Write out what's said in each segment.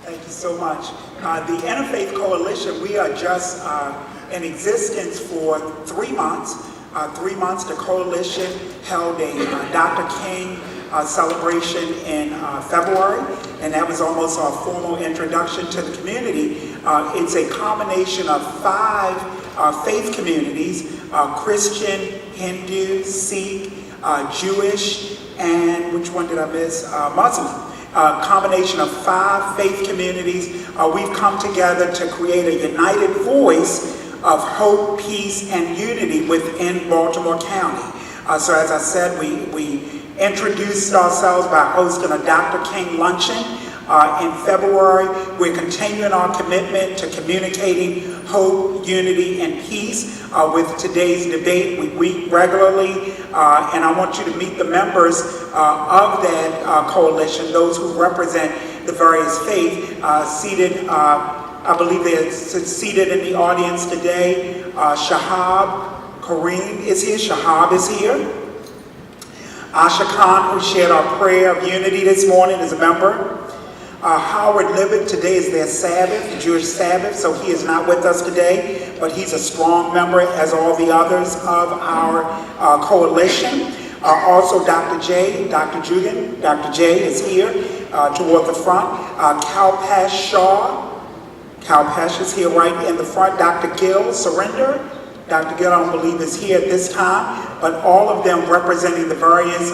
Thank you so much. The Interfaith Coalition, we are just in existence for 3 months. 3 months, the coalition held a Dr. King celebration in February, and that was almost our formal introduction to the community. It's a combination of 5 faith communities, Christian, Hindu, Sikh, Jewish, and which one did I miss? Muslim. Combination of 5 faith communities. We've come together to create a united voice of hope, peace, and unity within Baltimore County. So as I said, we introduced ourselves by hosting a Dr. King luncheon in February. We're continuing our commitment to communicating hope, unity, and peace with today's debate. We meet regularly, and I want you to meet the members of that coalition, those who represent the various faiths seated. I believe they're seated in the audience today. Shahab Kareem is here. Shahab is here. Asha Khan, who shared our prayer of unity this morning, is a member. Howard Libet, today is their Sabbath, Jewish Sabbath, so he is not with us today, but he's a strong member, as all the others of our coalition. Also, Dr. J, Dr. Jugan, Dr. J is here toward the front. Kalpesh Shaw, Kalpesh is here right in the front. Dr. Gill, Surrender. Dr. Gill, I don't believe, is here at this time, but all of them representing the various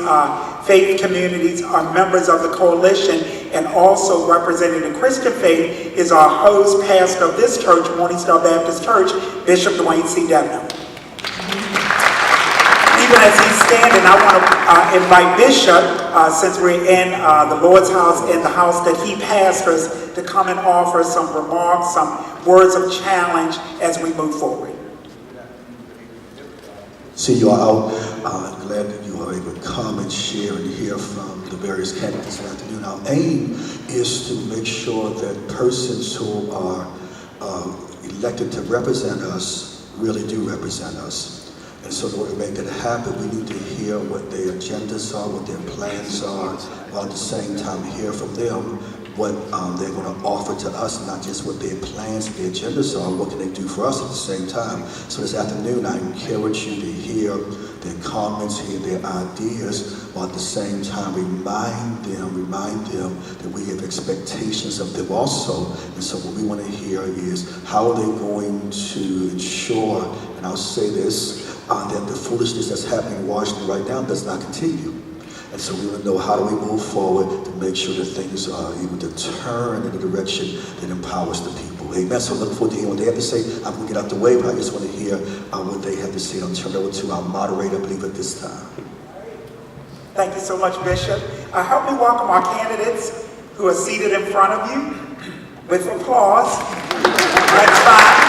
faith communities are members of the coalition, and also representing the Christian faith is our host pastor of this church, Morning Star Baptist Church, Bishop Dwayne C. Devner. Even as he's standing, I want to invite Bishop, since we're in the Lord's house, in the house that he pastors, to come and offer some remarks, some words of challenge as we move forward. See you all out. Glad that you are able to come and share and hear from the various candidates this afternoon. Our aim is to make sure that persons who are elected to represent us really do represent us. And so in order to make that happen, we need to hear what their agendas are, what their plans are, while at the same time hear from them what they're going to offer to us, not just what their plans and their agendas are, what can they do for us at the same time. So this afternoon, I encourage you to hear their comments, hear their ideas, while at the same time remind them that we have expectations of them also. And so what we want to hear is how are they going to ensure, and I'll say this, that the foolishness that's happening in Washington right now does not continue. And so we want to know how do we move forward to make sure that things are able to turn in a direction that empowers the people. Amen. So I look forward to hearing what they have to say. I'm going to get out the way, but I just want to hear what they have to say. I'll turn it over to our moderator, I believe, at this time. Thank you so much, Bishop. Help me welcome our candidates who are seated in front of you with applause. That's fine.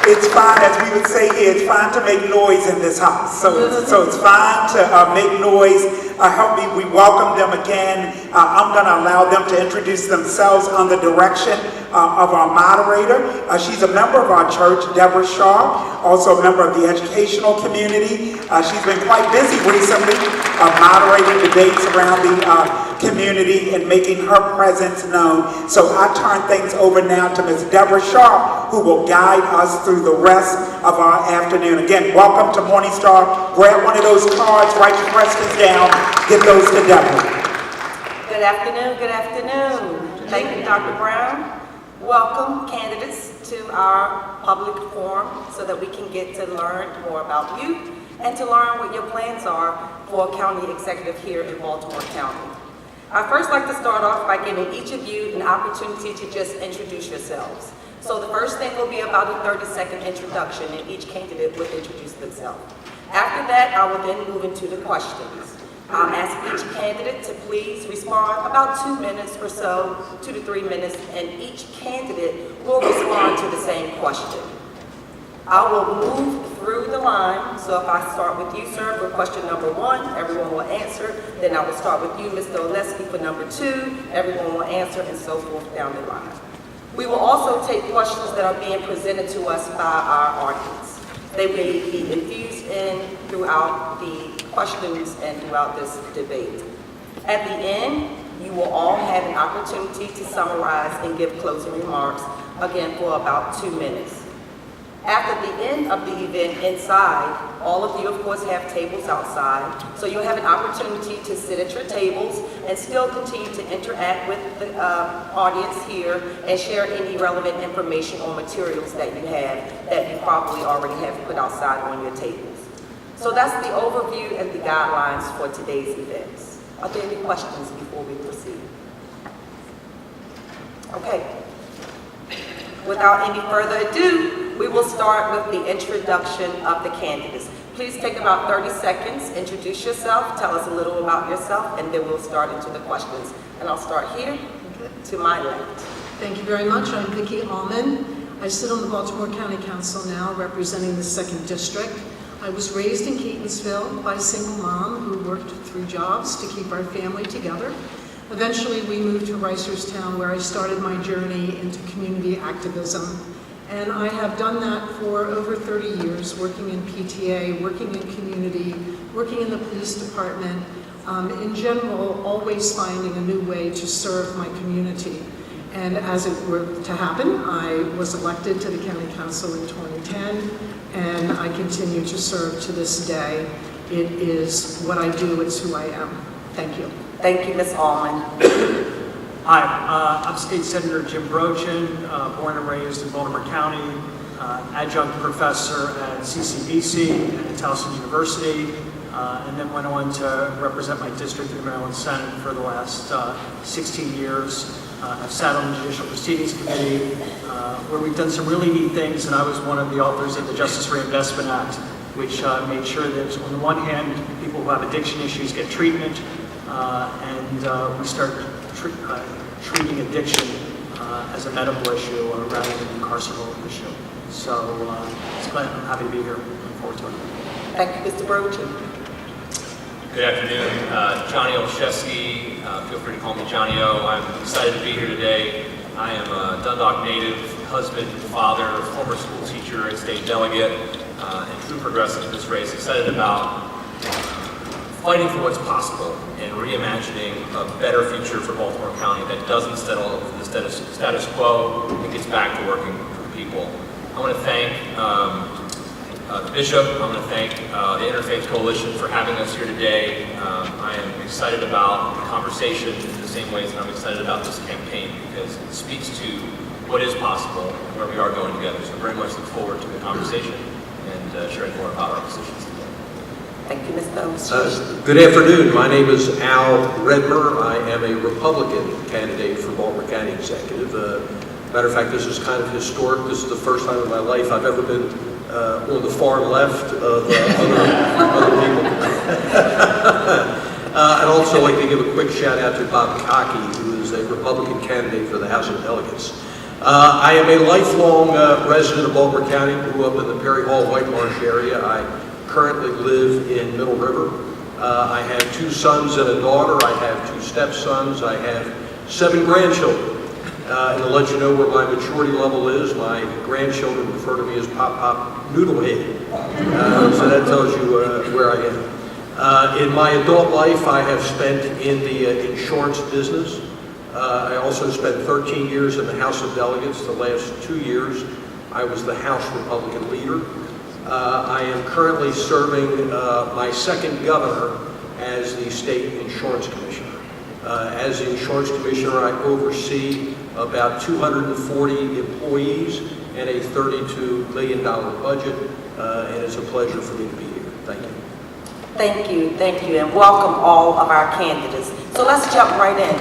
It's fine, as we would say here, it's fine to make noise in this house. So it's fine to make noise. Help me, we welcome them again. I'm going to allow them to introduce themselves under direction of our moderator. She's a member of our church, Deborah Shaw, also a member of the educational community. She's been quite busy recently moderating debates around the community and making her presence known. So I turn things over now to Ms. Deborah Shaw, who will guide us through the rest of our afternoon. Again, welcome to Morning Star. Grab one of those cards, write your questions down, get those to Deborah. Good afternoon, good afternoon. Thank you, Dr. Brown. Welcome, candidates, to our public forum so that we can get to learn more about you and to learn what your plans are for county executive here in Baltimore County. I'd first like to start off by giving each of you an opportunity to just introduce yourselves. So the first thing will be about a 30-second introduction, and each candidate will introduce themselves. After that, I will then move into the questions. I'll ask each candidate to please respond about 2 minutes or so, 2 to 3 minutes, and each candidate will respond to the same question. I will move through the line, so if I start with you, sir, for question number 1, everyone will answer. Then I will start with you, Mr. Olszewski, for number 2, everyone will answer, and so forth down the line. We will also take questions that are being presented to us by our audience. They may be infused in throughout the questions and throughout this debate. At the end, You will all have an opportunity to summarize and give closing remarks, again for about 2 minutes. After the end of the event inside, all of you of course have tables outside, so you'll have an opportunity to sit at your tables and still continue to interact with the audience here and share any relevant information or materials that you have that you probably already have put outside on your tables. So that's the overview and the guidelines for today's events. Are there any questions before we proceed? Okay. Without any further ado, we will start with the introduction of the candidates. Please take about 30 seconds, introduce yourself, tell us a little about yourself, and then we'll start into the questions. And I'll start here to my left. Thank you very much. I'm Vicki, Almond. I sit on the Baltimore County Council now, representing the 2nd District. I was raised in Catonsville by a single mom who worked 3 jobs to keep our family together. Eventually, we moved to Reisterstown, where I started my journey into community activism. And I have done that for over 30 years, working in PTA, working in community, working in the police department, in general, always finding a new way to serve my community. And as it were to happen, I was elected to the County Council in 2010, and I continue to serve to this day. It is what I do, it's who I am. Thank you. Thank you, Ms. Almond. Hi, I'm State Senator Jim Brochin, born and raised in Baltimore County, adjunct professor at CCBC and Towson University, and then went on to represent my district in the Maryland Senate for the last 16 years. I've sat on the Judicial Proceedings Committee, where we've done some really neat things, and I was one of the authors of the Justice Reinvestment Act, which made sure that on the one hand, people who have addiction issues get treatment, and we start treating addiction as a medical issue rather than an carceral issue. So I'm happy to be here. Looking forward to it. Thank you, Mr. Brochin. Good afternoon. Johnny Olszewski. Feel free to call me Johnny O. I'm excited to be here today. I am a Dundalk native, husband, father, former school teacher, and state delegate, and true progressive in this race. Excited about fighting for what's possible and reimagining a better future for Baltimore County that doesn't settle for the status quo and gets back to working for people. I want to thank the Bishop. I want to thank the Interfaith Coalition for having us here today. I am excited about the conversation in the same ways that I'm excited about this campaign because it speaks to what is possible and where we are going together. So very much look forward to the conversation and sharing more about our positions today. Thank you, Ms. Olszewski. Good afternoon. My name is Al Redmer. I am a Republican candidate for Baltimore County Executive. Matter of fact, this is kind of historic. This is the first time in my life I've ever been on the far left of other people. I'd also like to give a quick shout out to Bob Cockey, who is a Republican candidate for the House of Delegates. I am a lifelong resident of Baltimore County, grew up in the Perry Hall, White Marsh area. I currently live in Middle River. I have 2 sons and a daughter. I have 2 stepsons. I have 7 grandchildren. And to let you know where my maturity level is, my grandchildren refer to me as Pop Pop Noodlehead. So that tells you where I am. In my adult life, I have spent in the insurance business. I also spent 13 years in the House of Delegates. The last 2 years, I was the House Republican leader. I am currently serving my 2nd governor as the State Insurance Commissioner. As the Insurance Commissioner, I oversee about 240 employees and a $32 million budget, and it's a pleasure for me to be here. Thank you. Thank you, and welcome all of our candidates. So let's jump right in.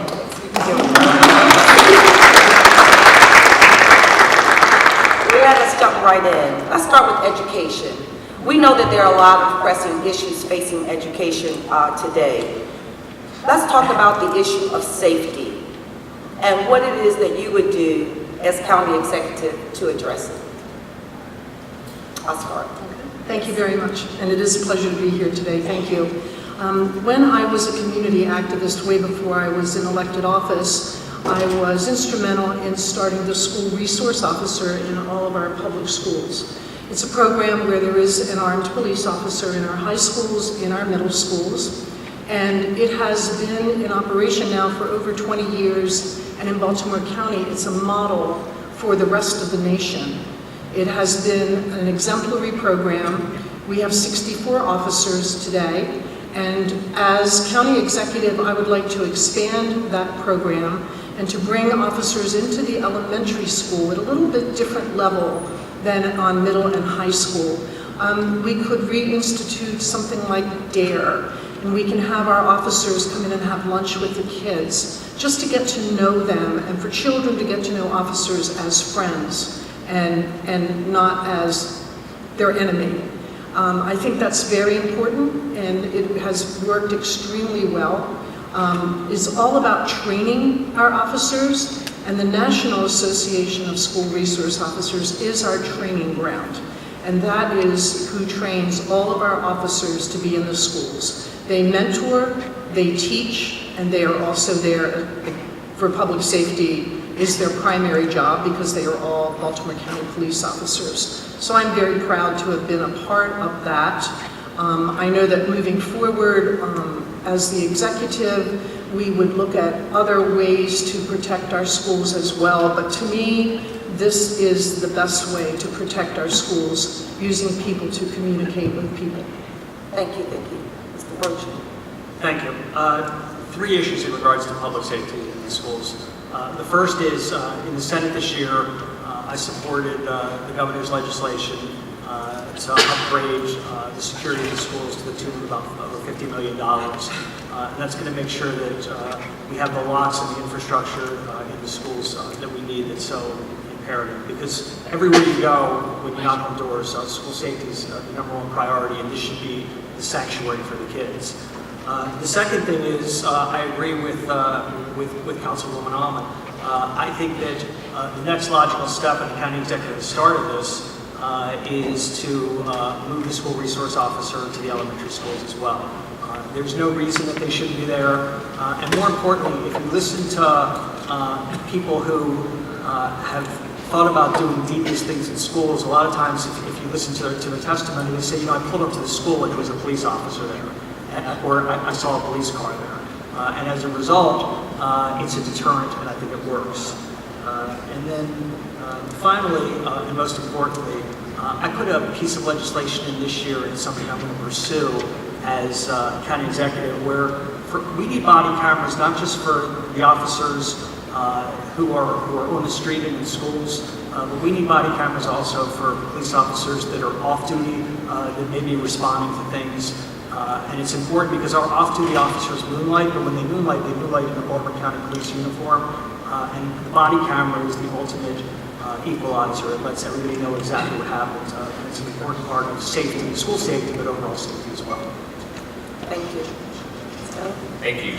Let's jump right in. Let's start with education. We know that there are a lot of pressing issues facing education today. Let's talk about the issue of safety and what it is that you would do as county executive to address it. I'll start. Thank you very much, and it is a pleasure to be here today. Thank you. When I was a community activist way before I was in elected office, I was instrumental in starting the school resource officer in all of our public schools. It's a program where there is an armed police officer in our high schools, in our middle schools. And it has been in operation now for over 20 years, and in Baltimore County, it's a model for the rest of the nation. It has been an exemplary program. We have 64 officers today, and as county executive, I would like to expand that program and to bring officers into the elementary school at a little bit different level than on middle and high school. We could reinstitute something like DARE, and we can have our officers come in and have lunch with the kids, just to get to know them, and for children to get to know officers as friends and not as their enemy. I think that's very important, and it has worked extremely well. It's all about training our officers, and the National Association of School Resource Officers is our training ground. And that is who trains all of our officers to be in the schools. They mentor, they teach, and they are also there for public safety is their primary job because they are all Baltimore County police officers. So I'm very proud to have been a part of that. I know that moving forward, as the executive, we would look at other ways to protect our schools as well, but to me, this is the best way to protect our schools, using people to communicate with people. Thank you, Vicki. Mr. Brochin. Thank you. 3 issues in regards to public safety in the schools. The first is, in the Senate this year, I supported the governor's legislation to upgrade the security of the schools to the tune of about over $50 million. And that's going to make sure that we have the locks and the infrastructure in the schools that we need. That's so imperative, because everywhere you go, when you knock on doors, school safety is the #1 priority, and this should be the sanctuary for the kids. The second thing is, I agree with Councilwoman Almond. I think that the next logical step, and the county executive started this, is to move the school resource officer to the elementary schools as well. There's no reason that they shouldn't be there. And more importantly, if you listen to people who have thought about doing devious things in schools, a lot of times if you listen to their testimony, they say, I pulled up to the school and there was a police officer there, or I saw a police car there. And as a result, it's a deterrent, and I think it works. And then finally, and most importantly, I put a piece of legislation in this year, and it's something I'm going to pursue as county executive, where we need body cameras, not just for the officers who are on the street and in schools, but we need body cameras also for police officers that are off duty, that may be responding to things. And it's important because our off-duty officers moonlight, but when they moonlight in a Baltimore County police uniform. And the body camera is the ultimate equalizer. It lets everybody know exactly what happened. It's an important part of safety, school safety, but overall safety as well. Thank you. Thank you.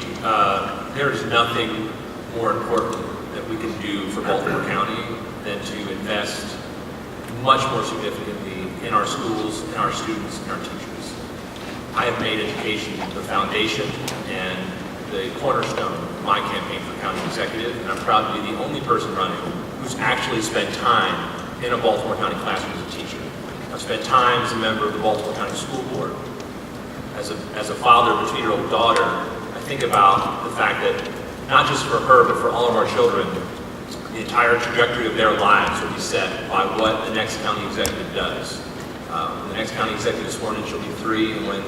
There is nothing more important that we can do for Baltimore County than to invest much more significantly in our schools, in our students, and our teachers. I have made education the foundation and the cornerstone of my campaign for county executive, and I'm proud to be the only person running who's actually spent time in a Baltimore County classroom as a teacher. I've spent time as a member of the Baltimore County School Board. As a father of a 2-year-old daughter, I think about the fact that not just for her, but for all of our children, the entire trajectory of their lives will be set by what the next county executive does. When the next county executive is sworn in, she'll be 3, and when,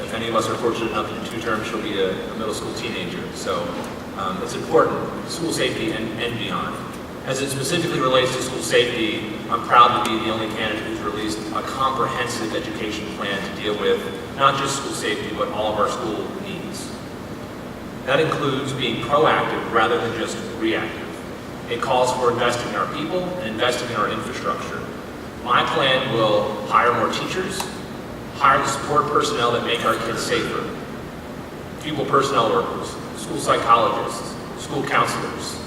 if any of us are fortunate enough to do 2 terms, she'll be a middle school teenager. So it's important, school safety and beyond. As it specifically relates to school safety, I'm proud to be the only candidate who's released a comprehensive education plan to deal with not just school safety, but all of our school needs. That includes being proactive rather than just reactive. It calls for investing in our people and investing in our infrastructure. My plan will hire more teachers, hire the support personnel that make our kids safer, pupil personnel workers, school psychologists, school counselors,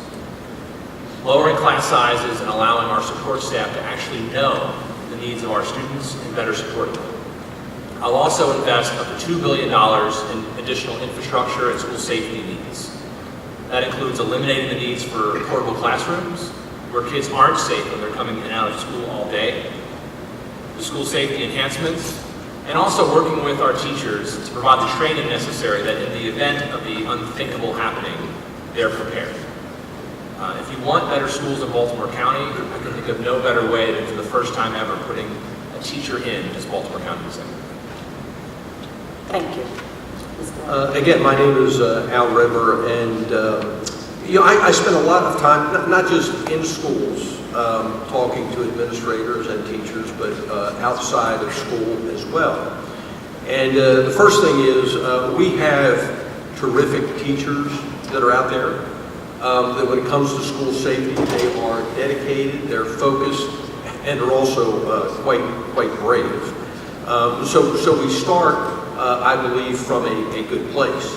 lowering class sizes and allowing our support staff to actually know the needs of our students and better support them. I'll also invest up to $2 billion in additional infrastructure and school safety needs. That includes eliminating the needs for portable classrooms, where kids aren't safe when they're coming in and out of school all day, the school safety enhancements, and also working with our teachers to provide the training necessary that in the event of the unthinkable happening, they're prepared. If you want better schools in Baltimore County, I can think of no better way than for the first time ever putting a teacher in as Baltimore County Executive. Thank you. Again, my name is Al Redmer, and I spend a lot of time, not just in schools, talking to administrators and teachers, but outside of school as well. And the first thing is we have terrific teachers that are out there. That when it comes to school safety, they are dedicated, they're focused, and are also quite brave. So we start, I believe, from a good place.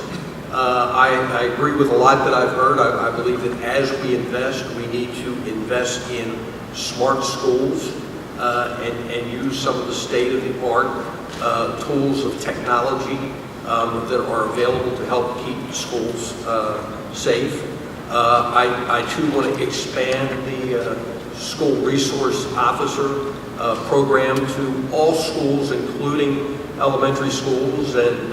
I agree with a lot that I've heard. I believe that as we invest, we need to invest in smart schools and use some of the state-of-the-art tools of technology that are available to help keep schools safe. I too want to expand the school resource officer program to all schools, including elementary schools, and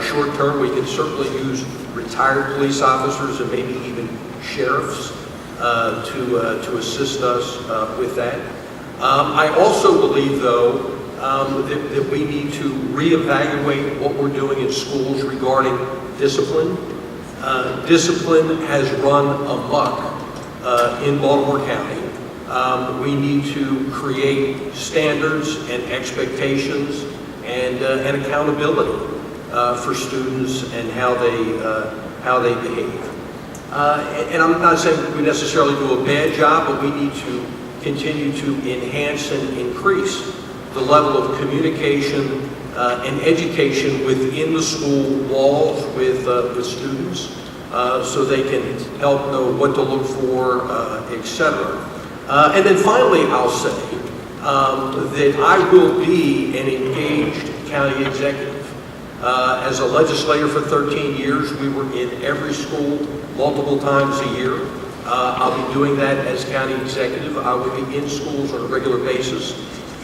short term we can certainly use retired police officers and maybe even sheriffs to assist us with that. I also believe, though, that we need to reevaluate what we're doing in schools regarding discipline. Discipline has run amok in Baltimore County. We need to create standards and expectations and accountability for students and how they behave. And I'm not saying we necessarily do a bad job, but we need to continue to enhance and increase the level of communication and education within the school walls with students so they can help know what to look for, etc. And then finally, I'll say that I will be an engaged county executive. As a legislator for 13 years, we were in every school multiple times a year. I'll be doing that as county executive. I will be in schools on a regular basis,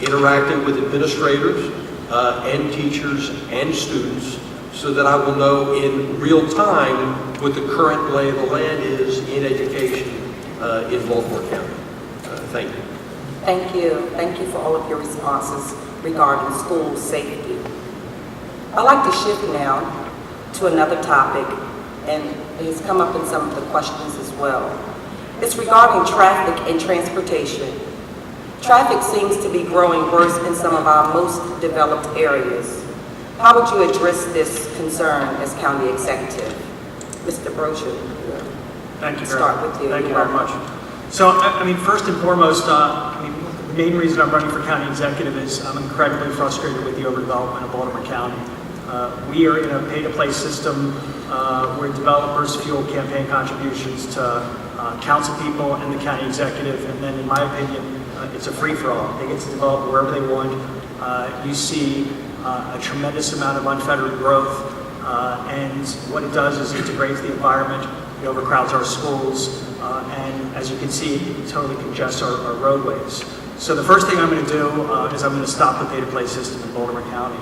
interacting with administrators and teachers and students so that I will know in real time what the current lay of the land is in education in Baltimore County. Thank you. Thank you. Thank you for all of your responses regarding school safety. I'd like to shift now to another topic, and it has come up in some of the questions as well. It's regarding traffic and transportation. Traffic seems to be growing worse in some of our most developed areas. How would you address this concern as county executive? Mr. Brochin. Thank you Start with you. Thank you very much. So, I mean, first and foremost, the main reason I'm running for county executive is I'm incredibly frustrated with the overdevelopment of Baltimore County. We are in a pay-to-play system where developers fuel campaign contributions to council people and the county executive, and then, in my opinion, it's a free-for-all. They get to develop wherever they want. You see a tremendous amount of unfettered growth, and what it does is it degrades the environment, it overcrowds our schools, and as you can see, it totally congests our roadways. So the first thing I'm going to do is I'm going to stop the pay-to-play system in Baltimore County.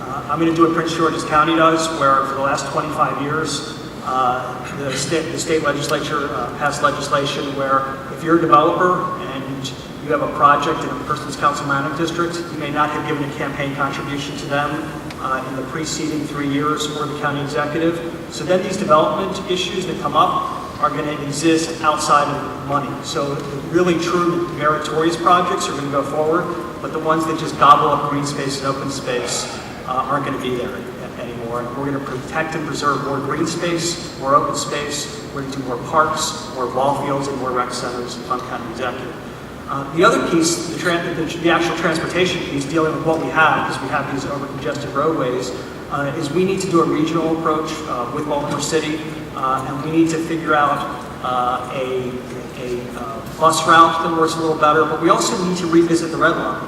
I'm going to do what Prince George's County does, where for the last 25 years, the state legislature passed legislation where if you're a developer and you have a project in a person's council management district, you may not have given a campaign contribution to them in the preceding 3 years for the county executive. So then these development issues that come up are going to exist outside of money. So the really true meritorious projects are going to go forward, but the ones that just gobble up green space and open space aren't going to be there anymore. And we're going to protect and preserve more green space, more open space. We're going to do more parks, more ball fields, and more rec centers if I'm county executive. The other piece, the actual transportation piece, dealing with what we have, because we have these over-congested roadways, is we need to do a regional approach with Baltimore City, and we need to figure out a bus route that works a little better, but we also need to revisit the Red Line,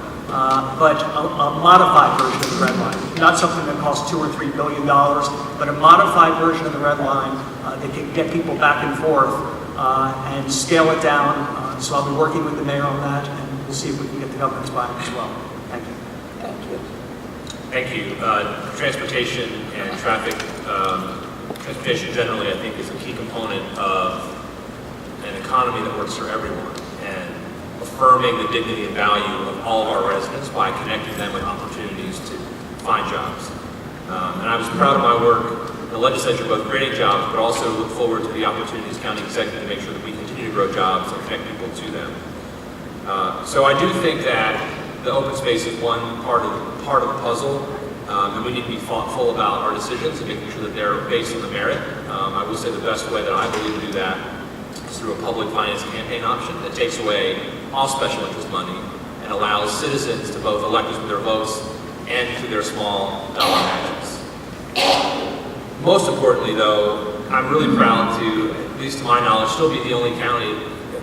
but a modified version of the Red Line, not something that costs $2 or $3 billion, but a modified version of the Red Line that can get people back and forth and scale it down. So I'll be working with the mayor on that, and we'll see if we can get the governor's buy-in as well. Thank you. Thank you. Thank you. Transportation and traffic, transportation generally, I think, is a key component of an economy that works for everyone, and affirming the dignity and value of all of our residents by connecting them with opportunities to find jobs. And I was proud of my work in the legislature, both creating jobs, but also look forward to the opportunities county executive to make sure that we continue to grow jobs and connect people to them. So I do think that the open space is one part of the puzzle, and we need to be thoughtful about our decisions and making sure that they're based on the merit. I will say the best way that I believe to do that is through a public finance campaign option that takes away all special interest money and allows citizens to both elect us with their votes and through their small dollar matches. Most importantly, though, I'm really proud to, at least to my knowledge, still be the only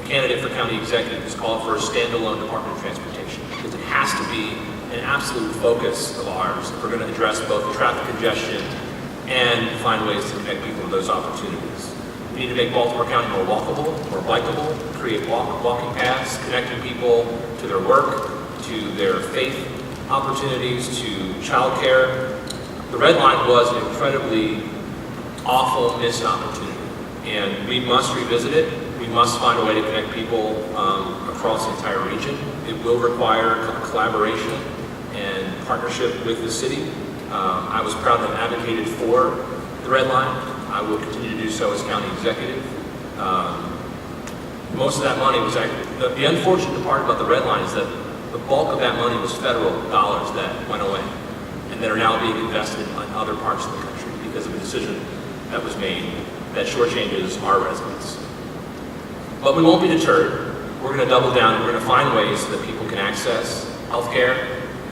candidate for county executive who's called for a standalone Department of Transportation, because it has to be an absolute focus of ours if we're going to address both the traffic congestion and find ways to connect people to those opportunities. We need to make Baltimore County more walkable, more bikeable, create walking paths, connecting people to their work, to their faith opportunities, to childcare. The Red Line was an incredibly awful missed opportunity, and we must revisit it. We must find a way to connect people across the entire region. It will require collaboration and partnership with the city. I was proud to have advocated for the Red Line. I will continue to do so as county executive. Most of that money was actually, the unfortunate part about the Red Line is that the bulk of that money was federal dollars that went away and that are now being invested in other parts of the country because of a decision that was made that shortchanges our residents. But we won't be deterred. We're going to double down and we're going to find ways so that people can access healthcare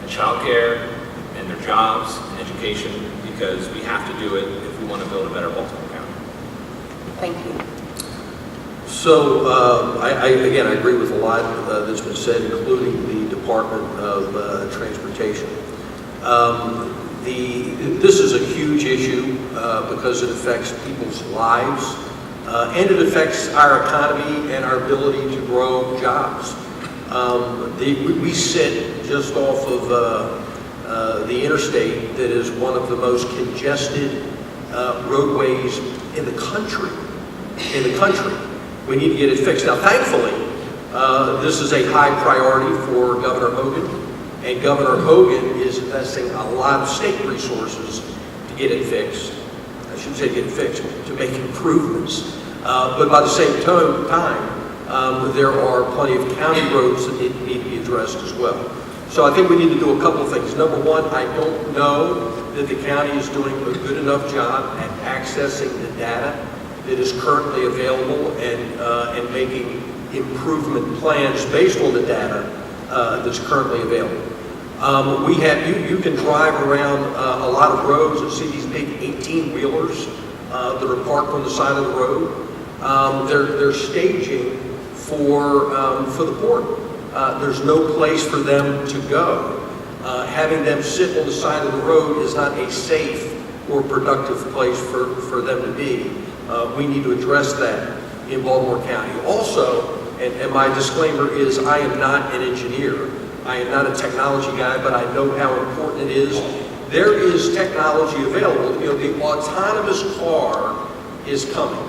and childcare and their jobs and education, because we have to do it if we want to build a better Baltimore County. Thank you. So, again, I agree with a lot that's been said, including the Department of Transportation. This is a huge issue because it affects people's lives, and it affects our economy and our ability to grow jobs. We sit just off of the interstate that is one of the most congested roadways in the country. We need to get it fixed. Now, thankfully, this is a high priority for Governor Haagen, and Governor Haagen is investing a lot of state resources to get it fixed. I shouldn't say get it fixed, to make improvements. But by the same time, there are plenty of county roads that need to be addressed as well. So I think we need to do a couple of things. Number one, I don't know that the county is doing a good enough job at accessing the data that is currently available and making improvement plans based on the data that's currently available. You can drive around a lot of roads and see these big 18-wheelers that are parked on the side of the road. They're staging for the port. There's no place for them to go. Having them sit on the side of the road is not a safe or productive place for them to be. We need to address that in Baltimore County. Also, and my disclaimer is I am not an engineer. I am not a technology guy, but I know how important it is. There is technology available. You know, the autonomous car is coming.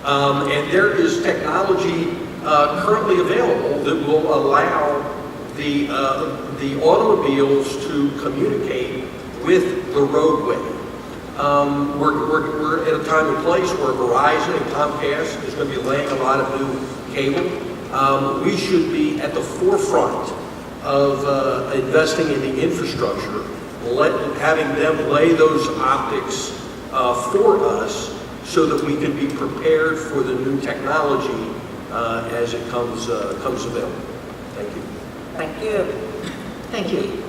And there is technology currently available that will allow the automobiles to communicate with the roadway. We're at a time and place where Verizon and Comcast is going to be laying a lot of new cable. We should be at the forefront of investing in the infrastructure, having them lay those optics for us so that we can be prepared for the new technology as it comes available. Thank you. Thank you. Thank you.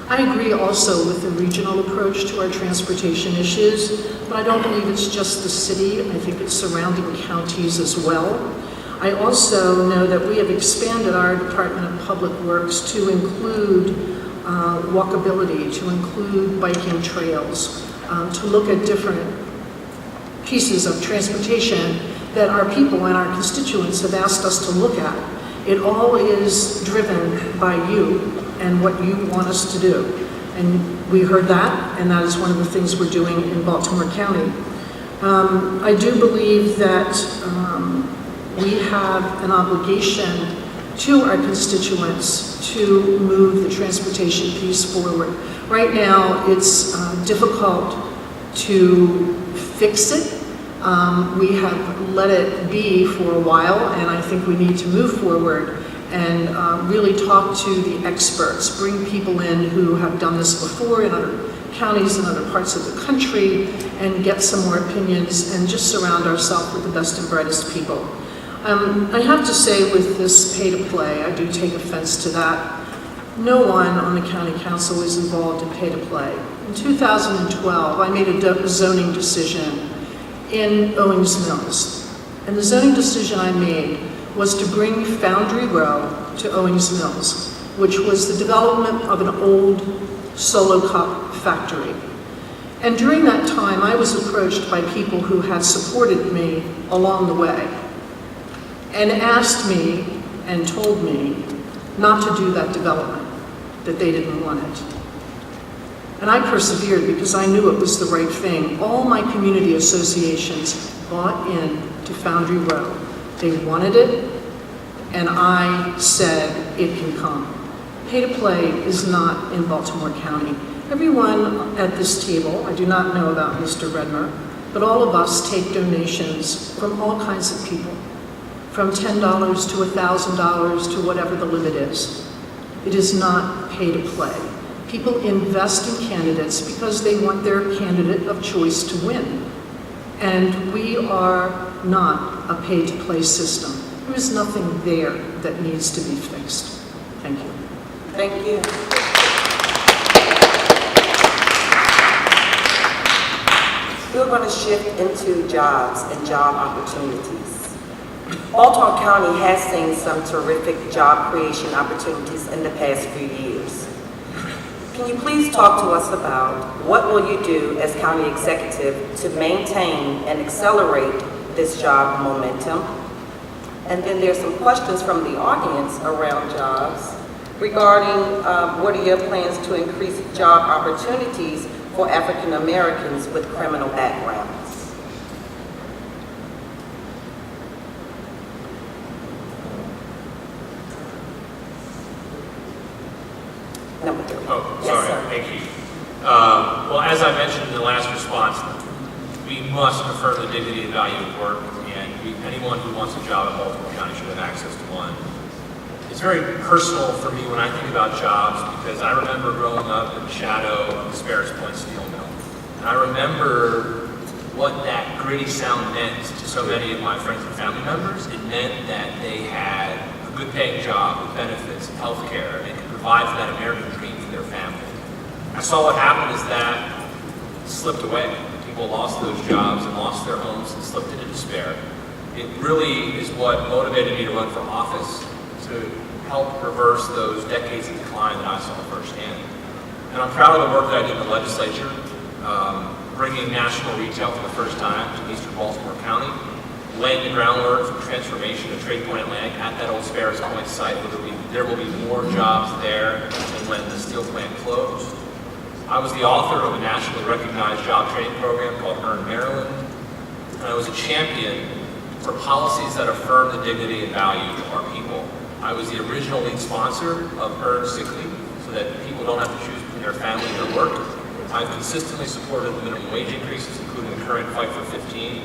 I agree also with the regional approach to our transportation issues, but I don't believe it's just the city. I think it's surrounding counties as well. I also know that we have expanded our Department of Public Works to include walkability, to include biking trails, to look at different pieces of transportation that our people and our constituents have asked us to look at. It all is driven by you and what you want us to do. And we heard that, and that is one of the things we're doing in Baltimore County. I do believe that we have an obligation to our constituents to move the transportation piece forward. Right now, it's difficult to fix it. We have let it be for a while, and I think we need to move forward and really talk to the experts, bring people in who have done this before in other counties and other parts of the country, and get some more opinions and just surround ourselves with the best and brightest people. I have to say, with this pay to play, I do take offense to that. No one on the county council is involved in pay to play. In 2012, I made a zoning decision in Owings Mills. And the zoning decision I made was to bring Foundry Row to Owings Mills, which was the development of an old Solo Cup factory. And during that time, I was approached by people who had supported me along the way and asked me and told me not to do that development, that they didn't want it. And I persevered because I knew it was the right thing. All my community associations bought in to Foundry Row. They wanted it, and I said it can come. Pay to play is not in Baltimore County. Everyone at this table, I do not know about Mr. Redmer, but all of us take donations from all kinds of people, from $10 to $1,000 to whatever the limit is. It is not pay to play. People invest in candidates because they want their candidate of choice to win. And we are not a pay-to-play system. There is nothing there that needs to be fixed. Thank you. Thank you. We're going to shift into jobs and job opportunities. Baltimore County has seen some terrific job creation opportunities in the past few years. Can you please talk to us about what will you do as county executive to maintain and accelerate this job momentum? And then there's some questions from the audience around jobs regarding what are your plans to increase job opportunities for African Americans with criminal backgrounds? Number 3. Oh, Yes, sorry, sir. thank you. Well, as I mentioned in the last response, we must affirm the dignity and value of work, and anyone who wants a job in Baltimore County should have access to one. It's very personal for me when I think about jobs because I remember growing up in the shadow of the Sparrows Point Steel Mill. And I remember what that gritty sound meant to so many of my friends and family members. It meant that they had a good paying job with benefits and health care and could provide for that American dream for their family. I saw what happened is that slipped away. People lost those jobs and lost their homes and slipped into despair. It really is what motivated me to run for office, to help reverse those decades of decline that I saw firsthand. And I'm proud of the work that I did in the legislature, bringing national retail for the first time to eastern Baltimore County, laying the groundwork for transformation of Trade Point Atlantic at that old Sparrows Point site where there will be more jobs there than when the steel plant closed. I was the author of a nationally recognized job training program called Earn Maryland, and I was a champion for policies that affirm the dignity and value of our people. I was the original lead sponsor of Earn Sick Leave, so that people don't have to choose between their family and their work. I've consistently supported the minimum wage increases, including the current Fight for 15.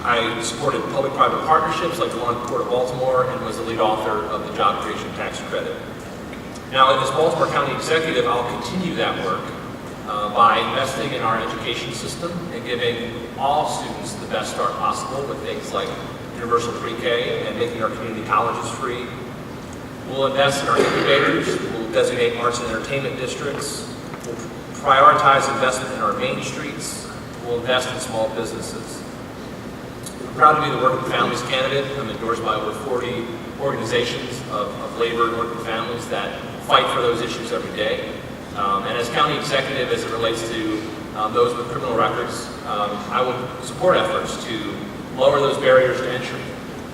I supported public-private partnerships like the one at the Port of Baltimore and was the lead author of the Job Creation Tax Credit. Now, as Baltimore County Executive, I'll continue that work by investing in our education system and giving all students the best start possible with things like universal pre-K and making our community colleges free. We'll invest in our incubators, we'll designate arts and entertainment districts, we'll prioritize investment in our main streets, we'll invest in small businesses. I'm proud to be the Working Families candidate. I'm endorsed by over 40 organizations of labor and working families that fight for those issues every day. And as county executive, as it relates to those with criminal records, I will support efforts to lower those barriers to entry,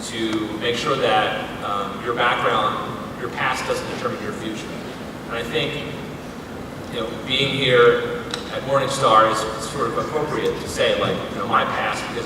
to make sure that your background, your past doesn't determine your future. And I think being here at Morning Star is sort of appropriate to say, like, my past, because